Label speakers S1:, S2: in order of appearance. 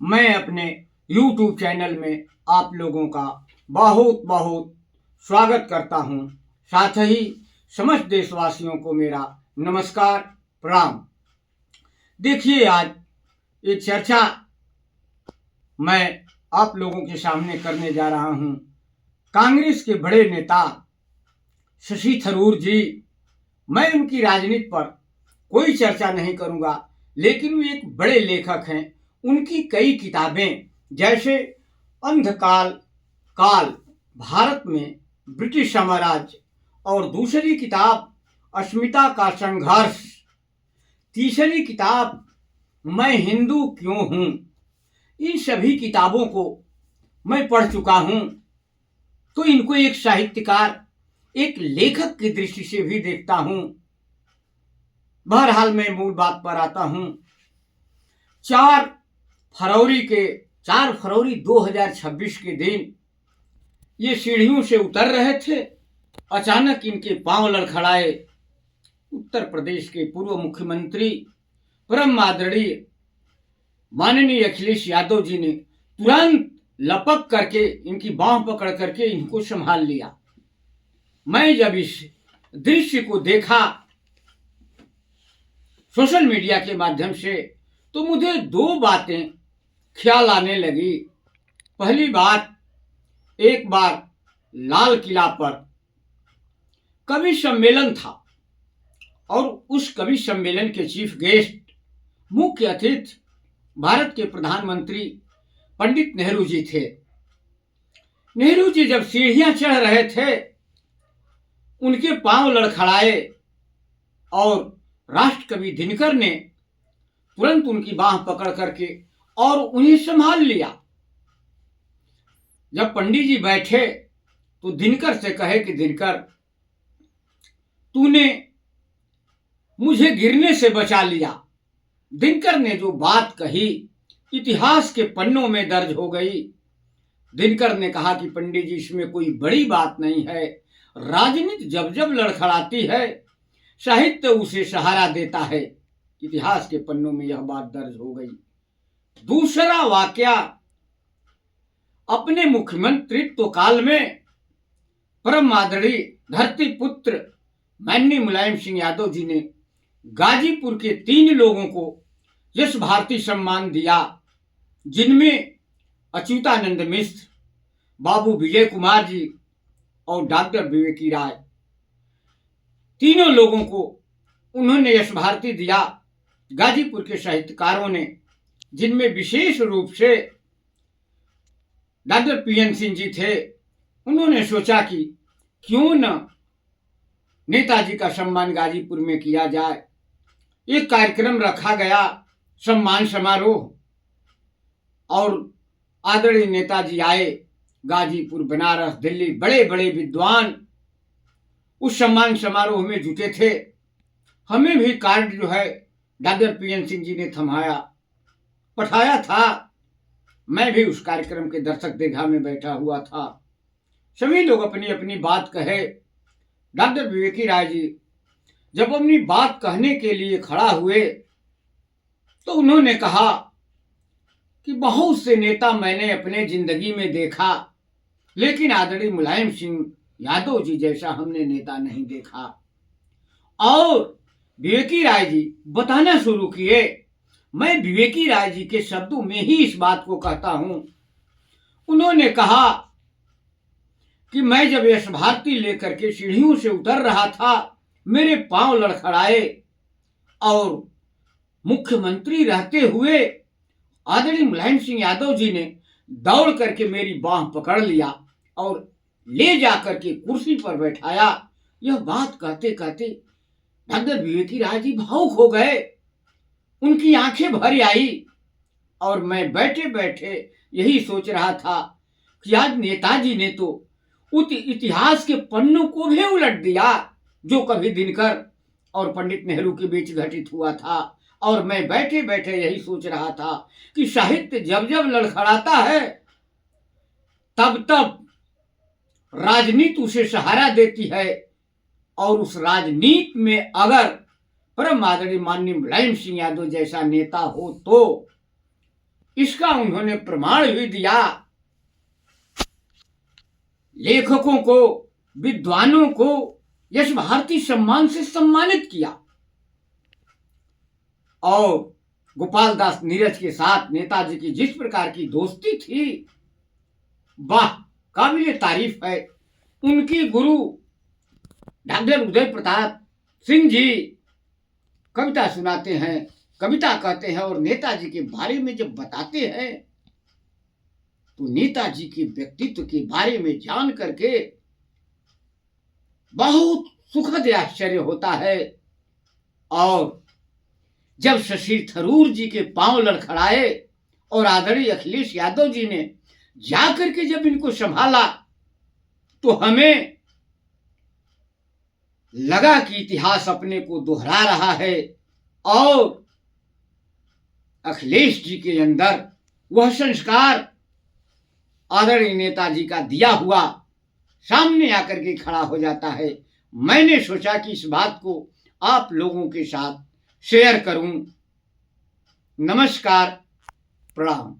S1: मैं अपने YouTube channel में आप लोगों का बहुत बहुत स्वागत करता हूं। साथ ही समस्त देशवासियों को मेरा नमस्कार प्रणाम। देखिए, आज एक चर्चा मैं आप लोगों के सामने करने जा रहा हूं। कांग्रेस के बड़े नेता शशि थरूर जी, मैं उनकी राजनीति पर कोई चर्चा नहीं करूंगा, लेकिन वो एक बड़े लेखक हैं। उनकी कई किताबें, जैसे अंधकाल काल, भारत में ब्रिटिश साम्राज्य, और दूसरी किताब अस्मिता का संघर्ष, तीसरी किताब मैं हिंदू क्यों हूं, इन सभी किताबों को मैं पढ़ चुका हूं। तो इनको एक साहित्यकार, एक लेखक की दृष्टि से भी देखता हूं। बहरहाल मैं मूल बात पर आता हूं। 4 फरवरी 2026 के दिन ये सीढ़ियों से उतर रहे थे। अचानक इनके पांव लड़खड़ाए। उत्तर प्रदेश के पूर्व मुख्यमंत्री परम आदरणीय माननीय अखिलेश यादव जी ने तुरंत लपक करके इनकी बांह पकड़ करके इनको संभाल लिया। मैं जब इस दृश्य को देखा सोशल मीडिया के माध्यम से, तो मुझे 2 बातें ख्याल आने लगी। पहली बात, एक बार लाल किला पर कवि सम्मेलन था और उस कवि सम्मेलन के चीफ गेस्ट, मुख्य अतिथि भारत के प्रधानमंत्री पंडित नेहरू जी थे। नेहरू जी जब सीढ़ियां चढ़ रहे थे, उनके पांव लड़खड़ाए और राष्ट्रकवि दिनकर ने तुरंत उनकी बांह पकड़ करके और उन्हें संभाल लिया। जब पंडित जी बैठे तो दिनकर से कहे कि दिनकर, तूने मुझे गिरने से बचा लिया। दिनकर ने जो बात कही इतिहास के पन्नों में दर्ज हो गई। दिनकर ने कहा कि पंडित जी, इसमें कोई बड़ी बात नहीं है। राजनीति जब जब लड़खड़ाती है, साहित्य उसे सहारा देता है। इतिहास के पन्नों में यह बात दर्ज हो गई। दूसरा वाकया, अपने मुख्यमंत्रित्व काल में परम आदरणीय धरती पुत्र माननीय मुलायम सिंह यादव जी ने गाजीपुर के 3 लोगों को यश भारती सम्मान दिया, जिनमें अच्युतानंद मिश्र, बाबू विजय कुमार जी और डॉक्टर विवेकी राय, तीनों लोगों को उन्होंने यश भारती दिया। गाजीपुर के साहित्यकारों ने, जिनमें विशेष रूप से डॉक्टर पीएन सिंह जी थे, उन्होंने सोचा कि क्यों न नेताजी का सम्मान गाजीपुर में किया जाए। एक कार्यक्रम रखा गया, सम्मान समारोह, और आदरणीय नेताजी आए। गाजीपुर, बनारस, दिल्ली, बड़े बड़े विद्वान उस सम्मान समारोह में जुटे थे। हमें भी कार्ड जो है डॉक्टर पीएन सिंह जी ने थमाया, पठाया था। मैं भी उस कार्यक्रम के दर्शक दीर्घा में बैठा हुआ था। सभी लोग अपनी अपनी बात कहे। डॉक्टर विवेकी राय जी जब अपनी बात कहने के लिए खड़ा हुए, तो उन्होंने कहा कि बहुत से नेता मैंने अपने जिंदगी में देखा, लेकिन आदरणीय मुलायम सिंह यादव जी जैसा हमने नेता नहीं देखा। और विवेकी राय जी बताना शुरू किए। मैं विवेकी राय जी के शब्दों में ही इस बात को कहता हूं। उन्होंने कहा कि मैं जब यश भारती लेकर के सीढ़ियों से उतर रहा था, मेरे पांव लड़खड़ाए और मुख्यमंत्री रहते हुए आदरणीय मुलायम सिंह यादव जी ने दौड़ करके मेरी बांह पकड़ लिया और ले जाकर के कुर्सी पर बैठाया। यह बात कहते कहते डॉक्टर विवेकी राय जी भावुक हो गए, उनकी आंखें भर आई। और मैं बैठे बैठे यही सोच रहा था कि आज नेताजी ने तो इतिहास के पन्नों को भी उलट दिया, जो कभी दिनकर और पंडित नेहरू के बीच घटित हुआ था। और मैं बैठे बैठे यही सोच रहा था कि साहित्य जब जब लड़खड़ाता है, तब तब राजनीति उसे सहारा देती है। और उस राजनीति में अगर परम आदरणीय माननीय मुलायम सिंह यादव जैसा नेता हो, तो इसका उन्होंने प्रमाण भी दिया। लेखकों को, विद्वानों को यश भारती सम्मान से सम्मानित किया और गोपाल दास नीरज के साथ नेताजी की जिस प्रकार की दोस्ती थी, वाह, काबिले तारीफ है। उनकी गुरु डॉक्टर उदय प्रताप सिंह जी कविता सुनाते हैं, कविता कहते हैं और नेताजी के बारे में जब बताते हैं तो नेताजी के व्यक्तित्व के बारे में जान करके बहुत सुखद आश्चर्य होता है। और जब शशि थरूर जी के पांव लड़खड़ाए और आदरणीय अखिलेश यादव जी ने जाकर के जब इनको संभाला तो हमें लगा कि इतिहास अपने को दोहरा रहा है और अखिलेश जी के अंदर वह संस्कार आदरणीय नेताजी का दिया हुआ सामने आकर के खड़ा हो जाता है। मैंने सोचा कि इस बात को आप लोगों के साथ शेयर करूं। नमस्कार, प्रणाम।